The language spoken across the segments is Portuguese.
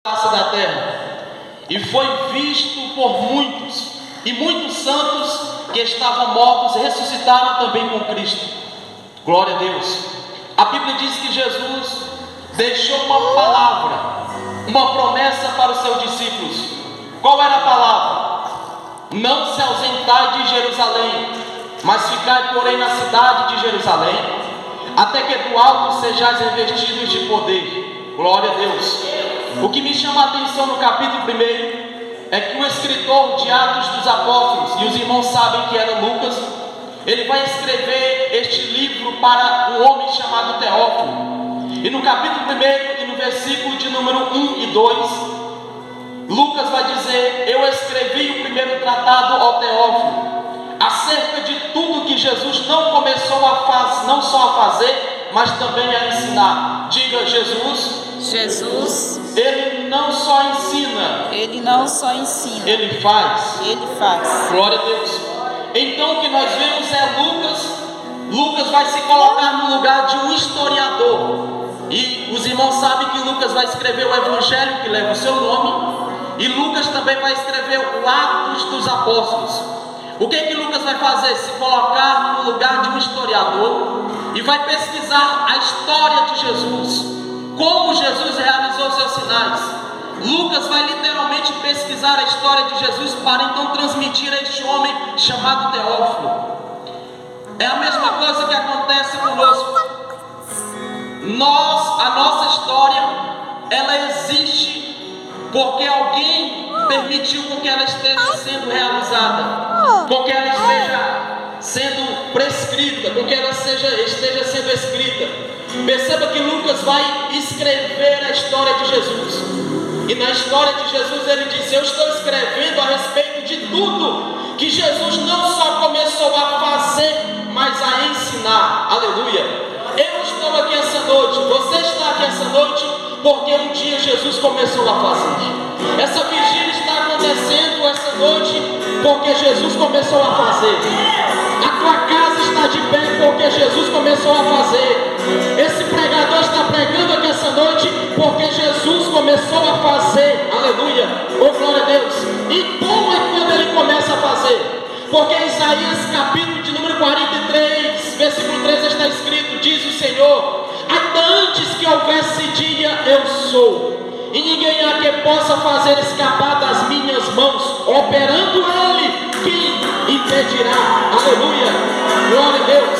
face da terra, e foi visto por muitos, e muitos santos que estavam mortos ressuscitaram também com Cristo. Glória a Deus. A Bíblia diz que Jesus deixou uma palavra, uma promessa para os seus discípulos. Qual era a palavra? Não se ausentai de Jerusalém, mas ficai porém na cidade de Jerusalém, até que do alto sejais revestidos de poder. Glória a Deus. O que me chama a atenção no capítulo 1 é que o escritor de Atos dos Apóstolos, e os irmãos sabem que era Lucas, ele vai escrever este livro para um homem chamado Teófilo. E no capítulo 1 e no versículo de número 1 e 2, Lucas vai dizer: eu escrevi o primeiro tratado ao Teófilo, acerca de tudo que Jesus não começou a fazer, não só a fazer, mas também a ensinar. Diga: Jesus, Ele não só ensina, Ele faz. Glória a Deus. Então o que nós vemos é Lucas vai se colocar no lugar de um historiador. E os irmãos sabem que Lucas vai escrever o Evangelho que leva o seu nome, e Lucas também vai escrever o Atos dos Apóstolos. O que Lucas vai fazer? Se colocar no lugar de um historiador e vai pesquisar a história de Jesus, como Jesus realizou seus sinais. Lucas vai literalmente pesquisar a história de Jesus para então transmitir a este homem chamado Teófilo. É a mesma coisa que acontece conosco. A nossa história, ela existe porque alguém permitiu com que ela esteja sendo realizada, com que ela esteja sendo prescrita, com que ela esteja sendo escrita. Perceba que Lucas vai escrever a história de Jesus, e na história de Jesus ele diz: eu estou escrevendo a respeito de tudo que Jesus não só começou a fazer, mas a ensinar. Aleluia. Eu estou aqui essa noite, você está aqui essa noite porque um dia Jesus começou a fazer. Essa vigília está acontecendo essa noite porque Jesus começou a fazer. A tua casa está de pé porque Jesus começou a fazer. Esse pregador está pregando aqui essa noite porque Jesus começou a fazer. Aleluia. Oh, glória a Deus. E como é quando ele começa a fazer? Porque em Isaías capítulo de número 43, versículo 13 está escrito: diz o Senhor: ainda antes que houvesse dia, eu sou, e ninguém há que possa fazer escapar das minhas mãos. Operando Ele, quem impedirá? Aleluia, glória a Deus.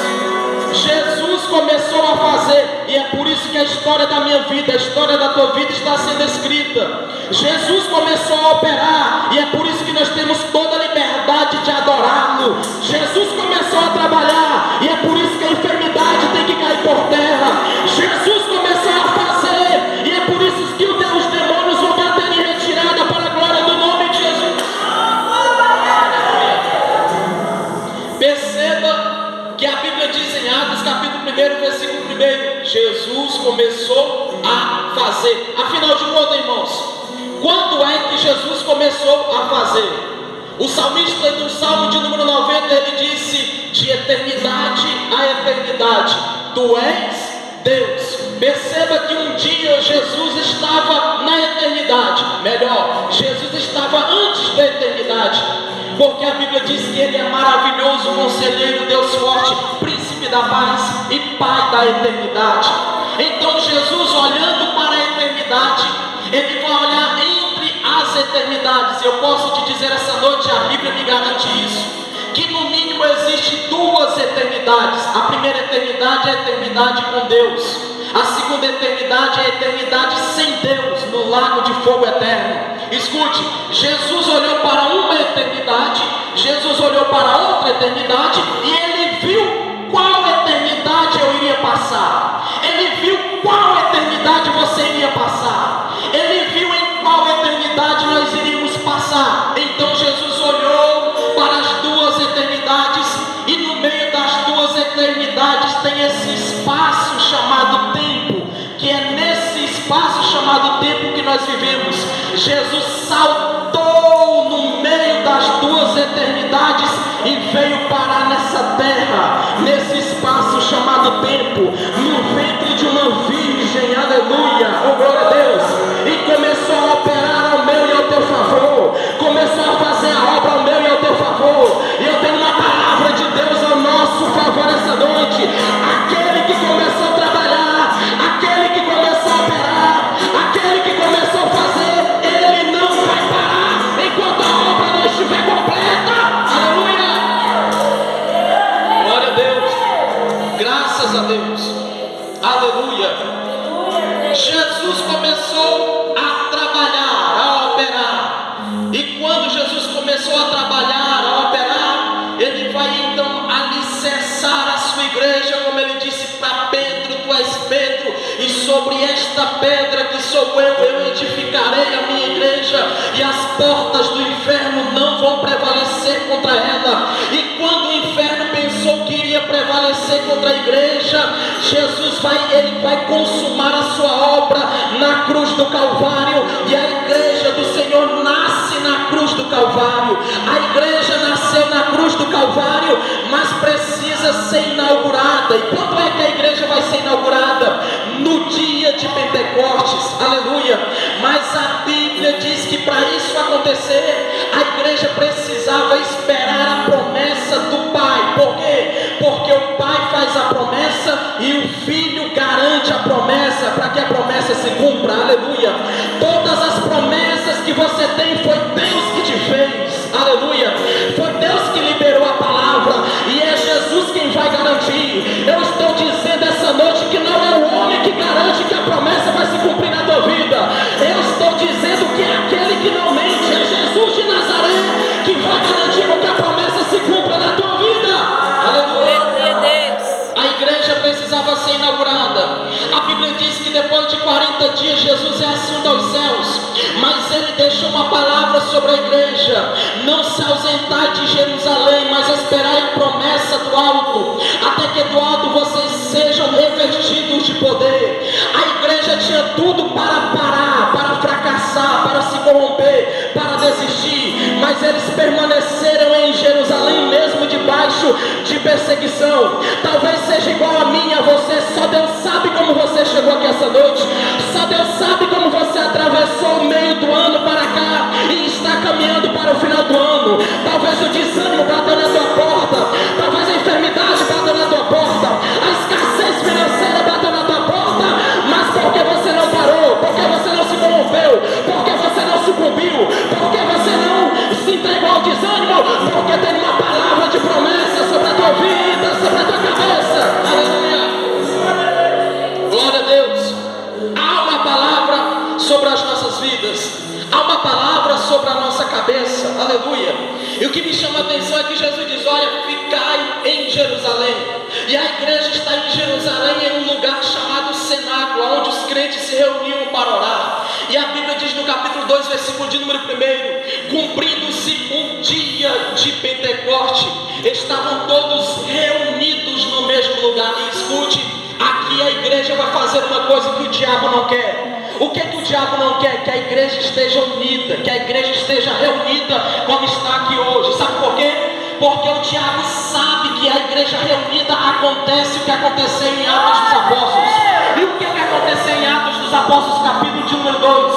Jesus começou a fazer, e é por isso que a história da minha vida, a história da tua vida está sendo escrita. Jesus começou a operar, e é por isso que nós temos toda a liberdade de adorá-lo. Jesus começou a trabalhar, e é por isso que a enfermidade tem que cair por terra. Jesus começou a fazer, e é por isso que os demônios vão bater em retirada para a glória do nome de Jesus. Perceba que a Bíblia diz em Atos capítulo 1, versículo 1, Jesus começou a fazer. Afinal de contas, irmãos, quando é que Jesus começou a fazer? O salmista do Salmo de número 90, ele disse: de eternidade a eternidade, Tu és Deus. Perceba que um dia Jesus estava na eternidade, melhor, Jesus estava antes da eternidade, porque a Bíblia diz que Ele é maravilhoso, conselheiro, Deus forte, príncipe da paz e Pai da eternidade. Então Jesus, olhando para a eternidade, Ele vai olhar entre as eternidades. Eu posso te dizer essa noite, a Bíblia me garante isso, que no mínimo existe duas eternidades. A primeira eternidade é a eternidade com Deus. A segunda eternidade é a eternidade sem Deus, no lago de fogo eterno. Escute, Jesus olhou para uma eternidade, Jesus olhou para outra eternidade, e Ele viu qual eternidade eu iria passar. Ele viu qual eternidade você iria passar. Ele viu em qual eternidade nós iríamos passar. Então Jesus olhou para as duas eternidades, e no meio das duas eternidades tem esse espaço chamado tempo, que é nesse espaço chamado tempo que nós vivemos. Jesus saltou no meio das duas eternidades e veio parar nessa terra, nesse espaço chamado tempo, no ventre de uma virgem. Aleluia, oh glória a Deus. E começou a esta pedra que sou eu edificarei a minha igreja, e as portas do inferno não vão prevalecer contra ela. E quando o inferno pensou que iria prevalecer contra a igreja, Jesus vai consumar a sua obra na cruz do Calvário, e a igreja do Senhor nasce na cruz do Calvário. A igreja nasceu na cruz do Calvário, mas precisa ser inaugurada. E quando é que a igreja vai ser inaugurada? No dia de Pentecostes, aleluia. Mas a Bíblia diz que para isso acontecer, a igreja precisava esperar a promessa do Pai. Por quê? Porque o Pai faz a promessa e o Filho garante a promessa, para que a promessa se cumpra, aleluia. Todas as promessas que você tem, foi Deus que te fez, aleluia. Foi Deus que liberou a palavra, e é Jesus quem vai garantir. Eu estou dizendo essa noite que não é o homem que garante que a promessa vai se cumprir na tua vida. Eu estou dizendo que é aquele que não mente, é Jesus de Nazaré, que vai garantir que a promessa se cumpra na tua vida, aleluia. A igreja precisava ser inaugurada. A Bíblia diz que depois de 40 dias Jesus é assunto aos céus, mas ele deixou uma palavra sobre a igreja: não se ausentai de Jerusalém, mas esperai a promessa do alto, até que do alto vocês sejam revestidos de poder. A igreja tinha tudo para parar, para fracassar, para se corromper, para desistir, mas eles permaneceram em Jerusalém mesmo debaixo de perseguição. Talvez seja igual a mim, a você. Só Deus sabe como você chegou aqui essa noite. Só Deus sabe como você atravessou o meio do ano para cá e está caminhando para o final do ano. Talvez o desânimo bateu na tua porta, talvez a enfermidade bateu na tua porta, a escassez financeira bateu na tua porta, mas por que você não parou? Por que você não se corrompeu? Por que você não sucumbiu? Por que você não se entregou ao desânimo? Porque tem uma palavra de promessa sobre a tua vida, sobre a tua cabeça, aleluia. Glória a Deus. Há uma palavra sobre as nossas vidas, há uma palavra sobre a nossa cabeça, aleluia. E o que me chama a atenção é que Jesus diz: olha, ficai em Jerusalém. E a igreja está em Jerusalém, em um lugar chamado cenáculo, onde os crentes se reuniam para orar. E a Bíblia diz no capítulo 2, versículo de número 1: cumprindo-se o dia de Pentecoste, estavam todos reunidos no mesmo lugar. E escute, aqui a igreja vai fazer uma coisa que o diabo não quer. O que o diabo não quer? Que a igreja esteja unida, que a igreja esteja reunida como está aqui hoje. Sabe por quê? Porque o diabo sabe que a igreja reunida acontece o que aconteceu em Atos dos Apóstolos. E o que aconteceu em Atos dos Apóstolos, capítulo de número 2?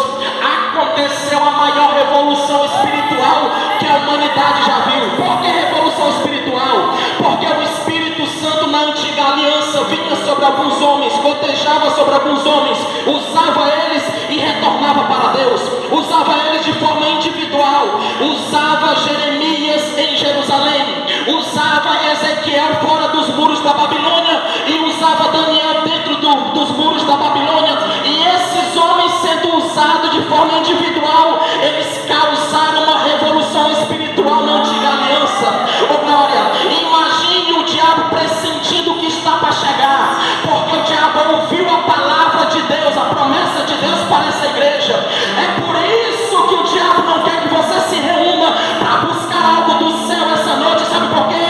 Aconteceu a maior revolução espiritual que a humanidade já viu. Por que revolução espiritual? Porque o Espírito Santo na antiga aliança vinha sobre alguns homens, gotejava sobre alguns homens, usava eles e retornava para Deus, usava eles de forma individual, usava Jeremias em Jerusalém, usava Ezequiel fora dos muros da Babilônia e usava Daniel dentro dos muros da Babilônia. E esses homens, sendo usados de forma individual, eles causaram uma revolução espiritual na antiga aliança. Oh glória! Imagine o diabo pressentindo o que está para chegar, porque o diabo ouviu a palavra de Deus, a promessa de Deus para essa igreja. É por isso que o diabo não quer que você se reúna para buscar algo do céu essa noite. Sabe por quê?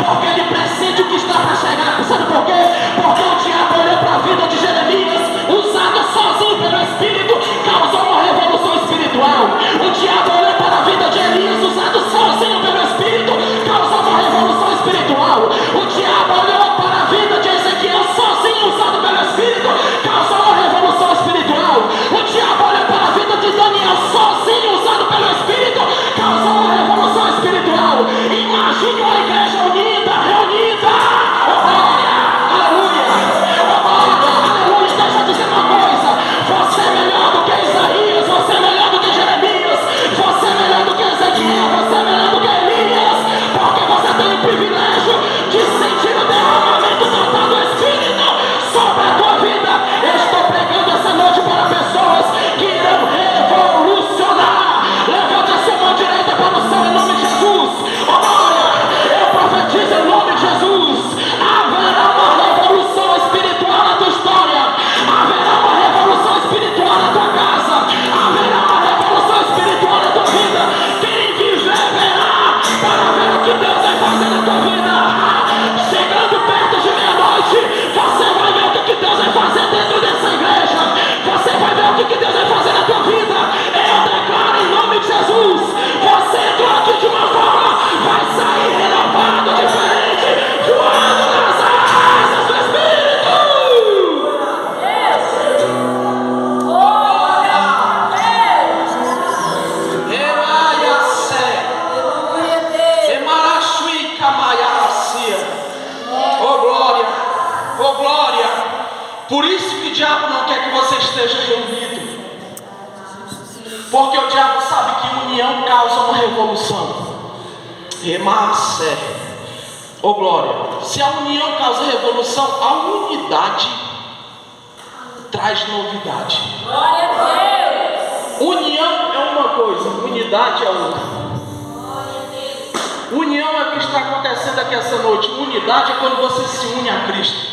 Porque ele pressente o que está para chegar. Sabe por quê? Porque o diabo olhou para a vida de Jeremias, usado sozinho pelo Espírito, causou uma revolução Porque o diabo sabe que união causa uma revolução. Remassa, oh glória. Se a união causa revolução, a unidade traz novidade. Glória a Deus. União é uma coisa, unidade é outra. União é o que está acontecendo aqui essa noite. Unidade é quando você se une a Cristo.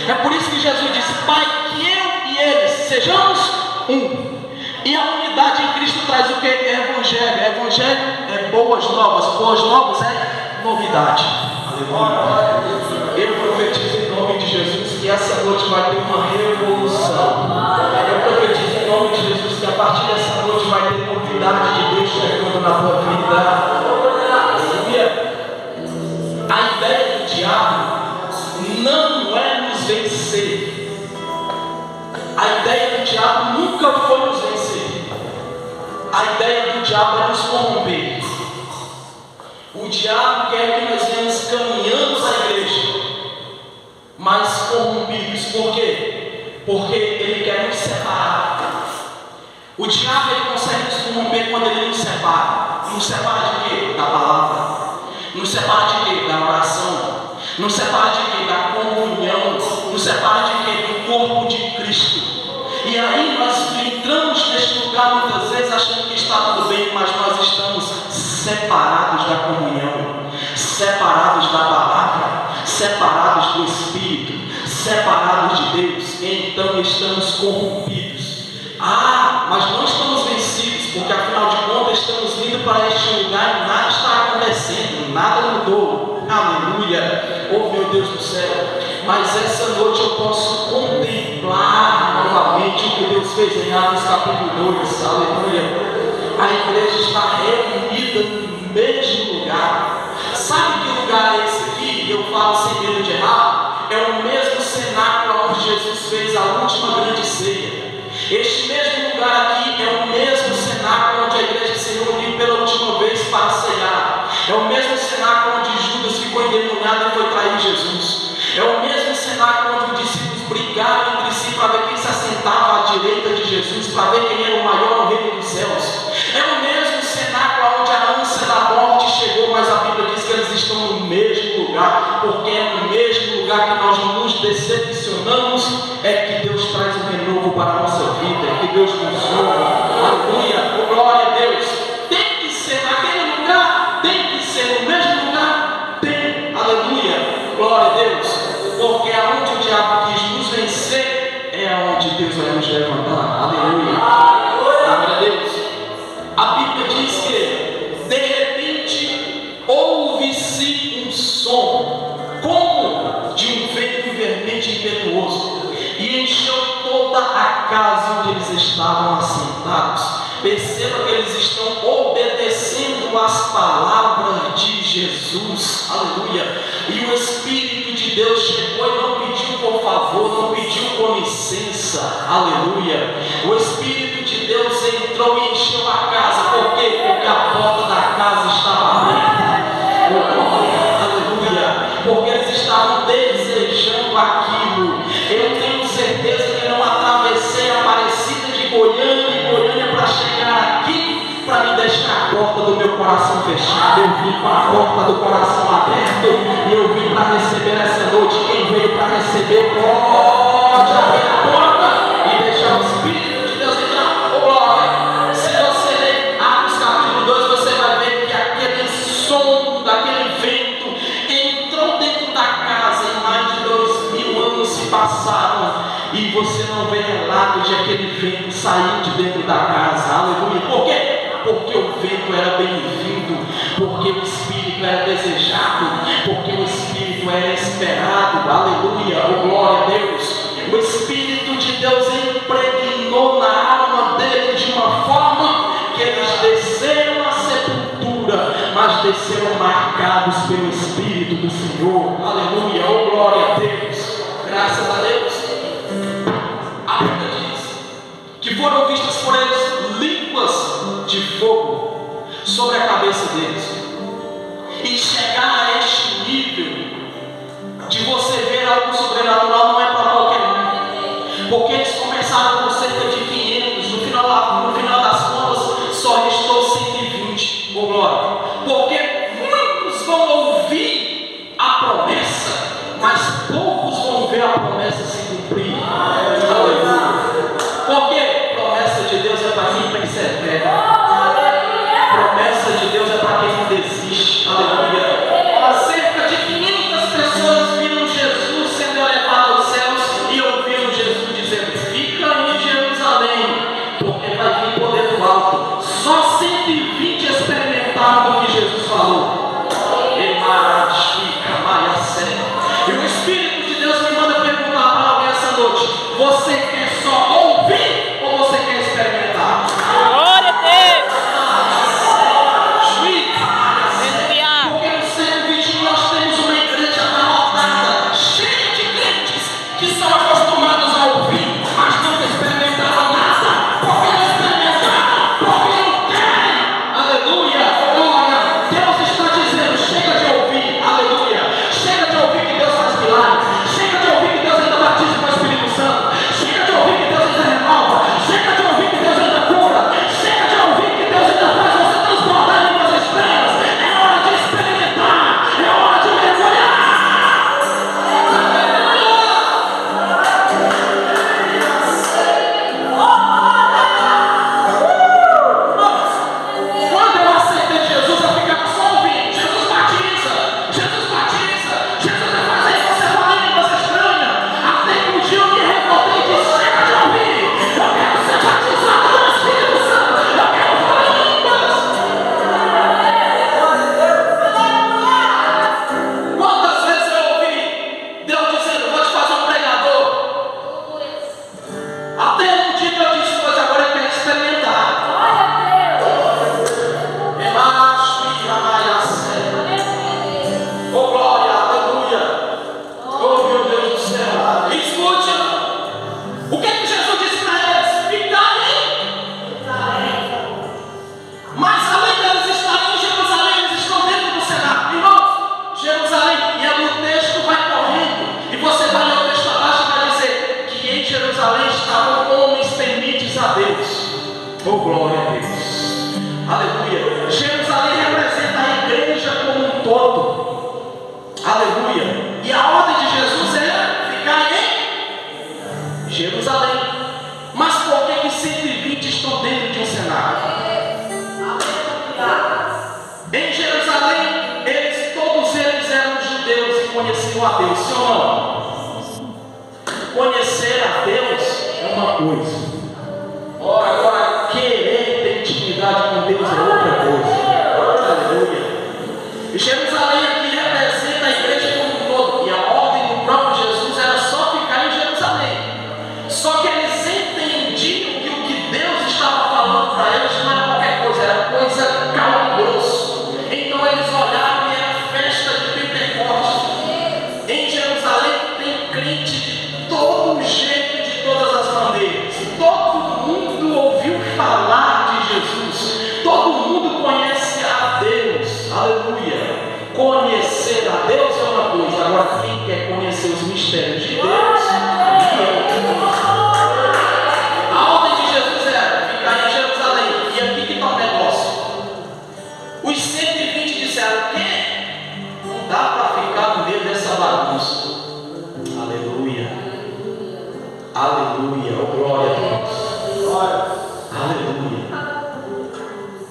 É por isso que Jesus disse: Pai, que eu e eles sejamos um. E a unidade em Cristo traz o que? Evangelho. Evangelho é boas novas. Boas novas é novidade. Aleluia. Eu profetizo em nome de Jesus que essa noite vai ter uma revolução. Eu profetizo em nome de Jesus que a partir dessa noite vai ter novidade de Deus chegando na tua vida. A ideia do diabo não é nos vencer. A ideia do diabo nunca foi nos vencer. A ideia do diabo é nos corromper. O diabo quer que nós venhamos caminhando à igreja, mas corrompidos. Por quê? Porque ele quer nos separar. O diabo ele consegue nos corromper quando ele nos separa. Nos separa de quê? Da palavra. Nos separa de quê? Da oração. Nos separa de quê? Da comunhão. Nos separa de quê? Do corpo de Cristo. E aí nós entramos neste lugar muitas vezes achando que está tudo bem, mas nós estamos separados da comunhão, separados da palavra, separados do Espírito, separados de Deus. Então estamos corrompidos. Mas não estamos vencidos, porque afinal de contas estamos vindo para este lugar e nada está acontecendo, nada mudou. Aleluia, oh meu Deus do céu. Mas essa noite eu posso contemplar novamente o que Deus fez em Atos capítulo 2. Aleluia. A igreja está reunida no mesmo lugar. Sabe que lugar é esse aqui? Eu falo sem medo de errar. É o mesmo cenáculo onde Jesus fez a última grande ceia. Este mesmo lugar aqui é o mesmo cenáculo onde a igreja se reuniu pela última vez para ceiar. É o mesmo cenáculo onde Judas ficou endemoniado e foi trair Jesus. É o mesmo cenáculo onde os discípulos brigaram entre si para ver quem se assentava à direita de Jesus, para ver quem era o maior no reino dos céus. É o mesmo cenáculo onde a ânsia da morte chegou, mas a Bíblia diz que eles estão no mesmo lugar, porque é no mesmo lugar que nós nos decepcionamos, é que Deus traz um renovo para a nossa vida, é que Deus nos honra. Aleluia, glória a Deus. Tem que ser naquele lugar, tem que ser no mesmo lugar, tem, aleluia, glória a Deus, porque aonde o diabo quis nos vencer, é aonde Deus vai nos levantar. Aleluia, glória a Deus. A Bíblia diz que de repente ouve-se um som como de um vento veemente e impetuoso, e encheu toda a casa onde eles estavam assentados. Perceba que eles estão obedecendo às palavras de Jesus. Aleluia. E o Espírito de Deus chegou e não pediu por favor, não pediu com licença. Aleluia. O Espírito de Deus entrou e encheu a casa. Por quê? Porque a porta da casa estava aberta. Aleluia. Porque eles estavam desejando aquilo. Eu tenho certeza que não atravessei a Aparecida de Goiânia e Goiânia para chegar aqui, para me deixar a porta do meu coração fechada. Eu vim com a porta do coração aberto e eu vim para receber essa noite. Quem veio para receber pode abrir a porta e deixar o Espírito de Deus entrar. Oh, glória! Se você ler Atos capítulo 2, você vai ver que aquele som daquele vento entrou dentro da casa e mais de 2000 anos se passaram e você não vê relato de aquele vento sair de dentro da casa. Aleluia. Por quê? Porque o vento era bem-vindo, porque o Espírito era desejado, porque o Espírito era esperado. Aleluia, oh, glória a Deus. O Espírito de Deus impregnou na alma dele de uma forma que eles desceram à sepultura, mas desceram marcados pelo Espírito do Senhor. Aleluia, oh, glória a Deus. Graças a Deus. A Bíblia diz que foram vistas por eles línguas de fogo sobre a cabeça deles. E chegar a este nível de você ver algo sobrenatural não é para qualquer um, porque eles começaram com cerca de 500, no final das contas conheciam a Deus, sim ou não? Conhecer a Deus é uma coisa. Agora, querer ter intimidade com Deus é outra coisa. Aleluia. E Jerusalém aqui representa a igreja como um todo. E a ordem do próprio Jesus era só ficar em Jerusalém. Só que eles entendiam que o que Deus estava falando para eles não era qualquer coisa, era coisa caldo grosso. Então eles olharam e era festa de Pentecostes. Em Jerusalém tem crente de todo jeito, de todas as maneiras. Todo mundo ouviu falar de Jesus. Todo mundo conhece a Deus. Aleluia. Conhecer a Deus é uma coisa. Agora, quem quer conhecer os mistérios de Deus, a ordem de Jesus era ficar em Jerusalém. E aqui que está o negócio. Os 120 disseram: o quê? Não dá para ficar no meio dessa bagunça. Aleluia. Aleluia. Oh, glória a Deus. Aleluia.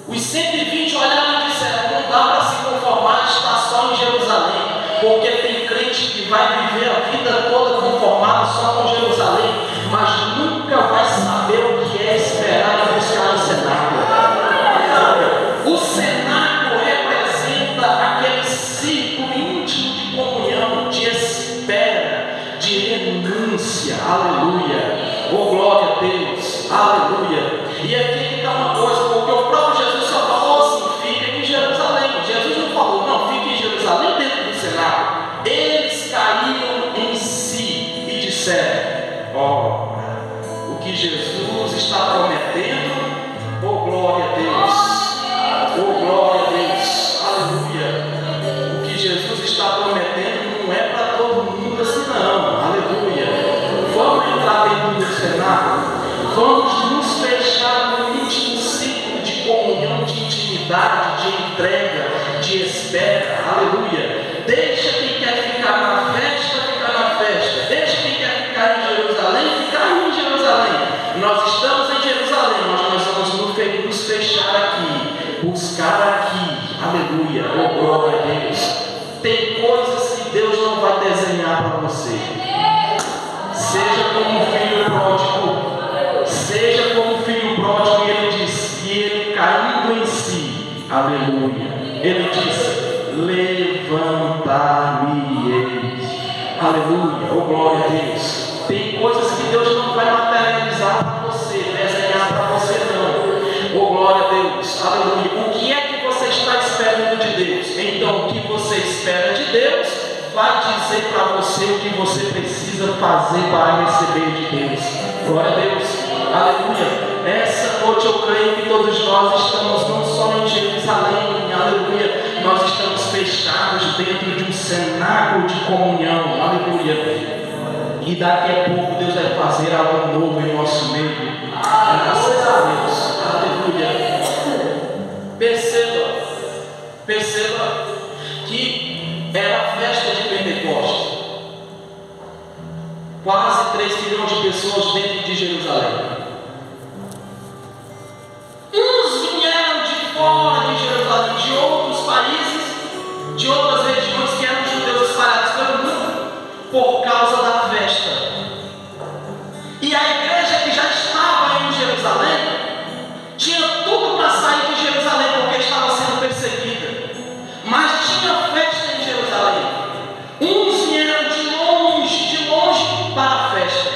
Os 120 olharam e disseram: não dá para se conformar, estar só em Jerusalém, porque tem crente que vai viver a vida toda conformada só com Jerusalém, mas nunca vai saber o que é esperar e buscar no cenáculo. O cenáculo representa aquele círculo íntimo de comunhão, de espera, de renúncia. Aleluia. Oh, glória a Deus. Aleluia. E aqui está uma coisa, porque o próprio Jesus só falou assim: fica em Jerusalém. Jesus não falou: não, fique em Jerusalém dentro do cenáculo. Eles caíram em si e disseram: o que Jesus está prometendo, oh glória a Deus, oh glória a Deus, aleluia. O que Jesus está prometendo não é para todo mundo assim não, aleluia. Vamos entrar dentro do cenáculo, vamos nos fechar no íntimo ciclo de comunhão, de intimidade, de entrega, de espera, aleluia. Deixa quem quer ficar na festa, ficar na festa. Deixa quem quer ficar em Jerusalém, ficar em Jerusalém. Nós estamos em Jerusalém, mas nós vamos nos fechar aqui, buscar aqui, aleluia, oh glória a Deus. Tem coisas que Deus não vai desenhar para você. Seja como um filho pródigo, seja como um filho pródigo, e ele disse, e ele caindo em si, aleluia, ele disse: levantar-me-eis. Aleluia, oh glória a Deus. Tem coisas que Deus não vai materializar para você, desenhar para você não. Oh glória a Deus, aleluia. O que é que você está esperando de Deus? Então o que você espera de Deus vai dizer para você o que você precisa fazer para receber de Deus. Glória a Deus, aleluia. Essa noite eu creio que todos nós estamos não só em Jerusalém, aleluia, nós estamos fechados dentro de um cenáculo de comunhão, aleluia. E daqui a pouco Deus vai fazer algo novo em nosso meio. Graças a Deus, aleluia. Perceba que era a festa de Pentecostes. Quase 3 milhões de pessoas dentro de Jerusalém. Uns vieram de fora de Jerusalém, de outros países, de outras regiões que eram judeus espalhados pelo mundo, por causa da festa. E a igreja que já estava em Jerusalém tinha tudo para sair de Jerusalém, porque estava sendo perseguida, mas tinha festa em Jerusalém. Uns vieram de longe para a festa,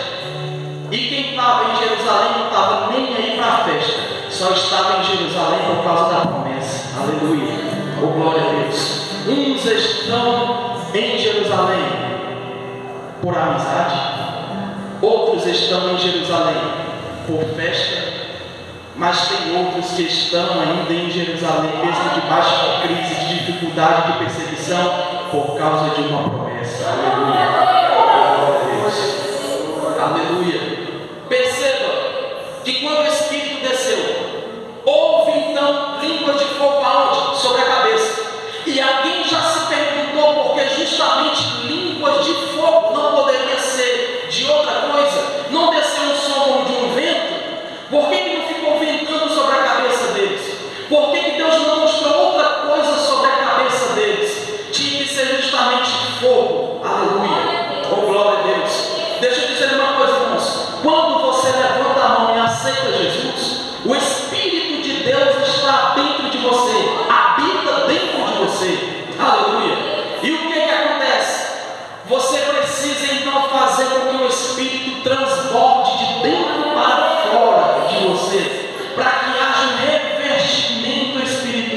e quem estava em Jerusalém não estava nem aí para a festa, só estava em Jerusalém por causa da promessa. Aleluia, oh glória a Deus. Uns estão em Jerusalém por amizade, outros estão em Jerusalém por festa, mas tem outros que estão ainda em Jerusalém, mesmo debaixo de crise, de dificuldade, de perseguição, por causa de uma promessa. Aleluia, glória a Deus, aleluia. Perceba que quando o Espírito desceu, houve então línguas de fogo aonde? Sobre a cabeça. E alguém já se perguntou porque justamente línguas de fogo não poderia ser de outra coisa? Não desceu um som como de um vento? Por que não ficou ventando sobre a cabeça deles? Por que Deus não mostrou outra coisa sobre a cabeça deles? Tinha que ser justamente fogo. Aleluia.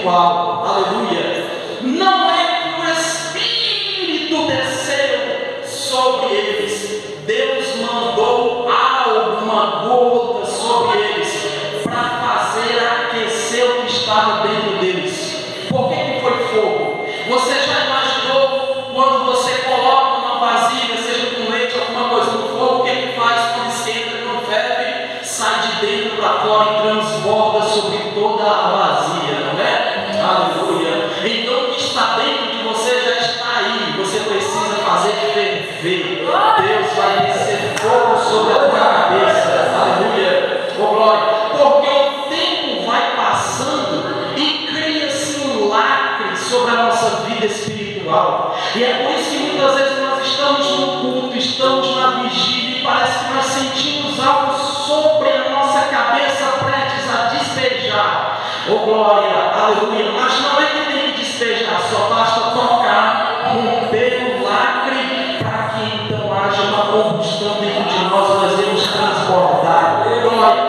espiritual. Aleluia. Não é que o Espírito desceu sobre eles. Deus mandou algo, uma gota sobre eles, para fazer aquecer o que estava dentro deles. Por que foi fogo? Você já imaginou quando você coloca uma vasilha, seja com leite ou alguma coisa no fogo, o que faz quando esquenta, quando ferve? Sai de dentro para fora e transborda sobre toda a vazia, não é? Aleluia. Então o que está dentro de você já está aí. Você precisa fazer ferver. Deus vai descer fogo sobre a tua cabeça. Aleluia. Oh glória. Porque o tempo vai passando e cria-se um lacre sobre a nossa vida espiritual. E é por isso que muitas vezes nós estamos no culto, estamos na vigília e parece que nós sentimos algo sobre a nossa cabeça prestes a despejar. Oh glória, aleluia. Mas não é que tem que despejar, só basta tocar, romper o lacre, para que então haja uma combustão dentro de nós e nós devemos transbordar. Glória.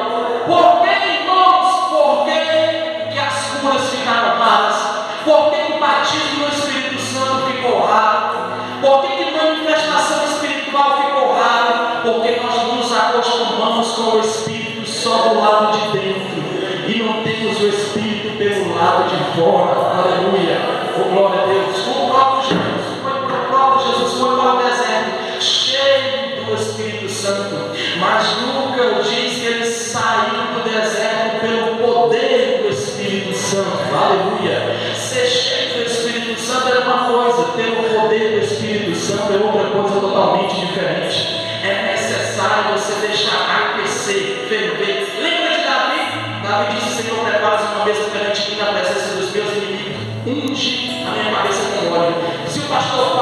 Por que, irmãos? Por que as curas ficaram raras? Por que o batismo no Espírito Santo ficou raro? Por que a manifestação espiritual ficou rara? Porque nós nos acostumamos com o Espírito só do lado de dentro e não temos o Espírito pelo lado de fora. Aleluia. Oh, glória a Deus. O próprio Jesus foi para o deserto cheio do Espírito Santo, mas Lucas diz que ele saiu do deserto pelo poder do Espírito Santo. Aleluia. Ser cheio do Espírito Santo é uma coisa, ter o poder do Espírito Santo é outra coisa totalmente diferente. É necessário você deixar aquecer, ferver. Lembra de Davi? Davi disse: Senhor, prepara uma mesa perante mim na presença dos meus inimigos. Unge a minha cabeça com óleo. Se o pastor